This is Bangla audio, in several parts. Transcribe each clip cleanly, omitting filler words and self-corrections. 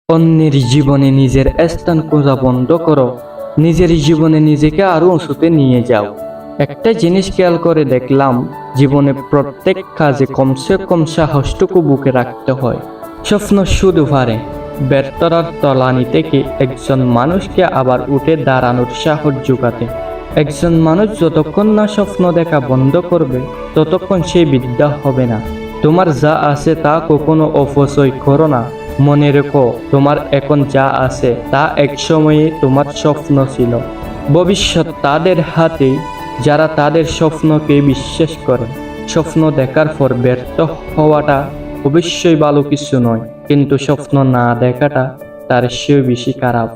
অন্যের জীবনে নিজের স্থান খোঁজা বন্ধ করো। নিজের জীবনে নিজেকে আরো উঁচুতে নিয়ে যাও। একটা জিনিস খেয়াল করে দেখলাম, জীবনে প্রত্যেক কাজে কমসে কম সাহসটুকু বুকে রাখতে হয়। স্বপ্ন শুধু পারে ব্যর্থতার তলানি থেকে একজন মানুষকে আবার উঠে দাঁড়ানোর সাহস জোগাতে। একজন মানুষ যতক্ষণ না স্বপ্ন দেখা বন্ধ করবে, ততক্ষণ সে বিদ্যা হবে না। তোমার যা আছে তা কখনো অপচয় করো না। মনে রেখো, তোমার এখন যা আছে তা একসময়ে তোমার স্বপ্ন ছিল। ভবিষ্যৎ তাদের হাতে যারা তাদের স্বপ্নকে বিশ্বাস করে। স্বপ্ন দেখার পর ব্যর্থ হওয়াটা অবশ্যই ভালো কিছু নয়, কিন্তু স্বপ্ন না দেখাটা তার চেয়েও বেশি খারাপ।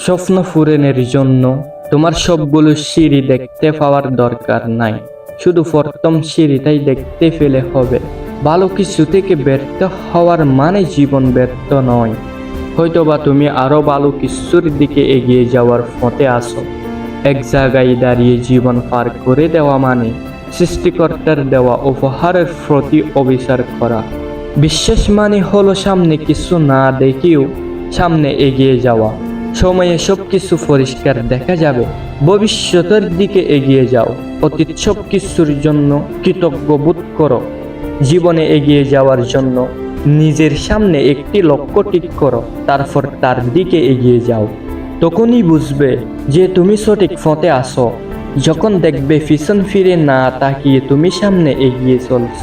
স্বপ্ন পূরণের জন্য তোমার সবগুলো সিঁড়ি দেখতে পাওয়ার দরকার নাই, শুধু প্রথম সিঁড়িটাই দেখতে পেলে হবে। ভালো কিছু থেকে ব্যর্থ হওয়ার মানে জীবন ব্যর্থ নয়। হয়তোবা তুমি আরো ভালো কিছুর দিকে এগিয়ে যাওয়ার পথে আসো। এক জায়গায় দাঁড়িয়ে জীবন পার করে দেওয়া মানে সৃষ্টিকর্তার দেওয়া উপহারের প্রতি অবিচার করা। বিশ্বাস মানে হলো সামনে কিছু না দেখেও সামনে এগিয়ে যাওয়া। সময়ে সবকিছু পরিষ্কার দেখা যাবে। ভবিষ্যতের দিকে এগিয়ে যাও। অতীত সব কিছুর জন্য কৃতজ্ঞ বোধ করো। জীবনে এগিয়ে যাওয়ার জন্য নিজের সামনে একটি লক্ষ্য ঠিক করো, তারপর তার দিকে এগিয়ে যাও। তখনই বুঝবে যে তুমি সঠিক পথে আসো। যখন দেখবে পিছন ফিরে না তাকিয়ে তুমি সামনে এগিয়ে চলছ।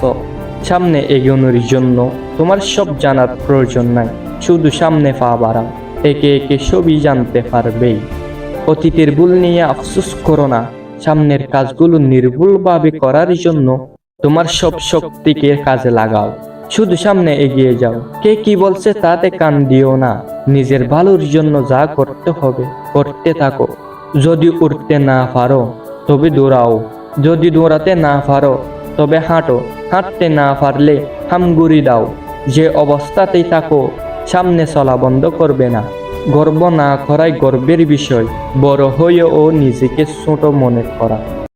সামনে এগোনোর জন্য তোমার সব জানার প্রয়োজন নাই, শুধু সামনে পা বাড়াও। একে একে সবই জানতে পারবেই। অতীতের ভুল নিয়ে আফসোস করো না। সামনের কাজগুলো নির্ভুলভাবে করার জন্য তোমার সব শক্তিকে কাজে লাগাও। শুধু সামনে এগিয়ে যাও। কে কি বলছে তাতে কান দিও না। নিজের ভালোর জন্য যা করতে হবে করতে থাকো। যদি উঠতে না পারো তবে দৌড়াও। যদি দৌড়াতে না পারো তবে হাঁটো। হাঁটতে না পারলে হামগুড়ি দাও। যে অবস্থাতেই থাকো, সামনে চলা বন্ধ করবে না। গর্ব না করাই গর্বের বিষয়। বড় হয়েও নিজেকে ছোট মনে করা।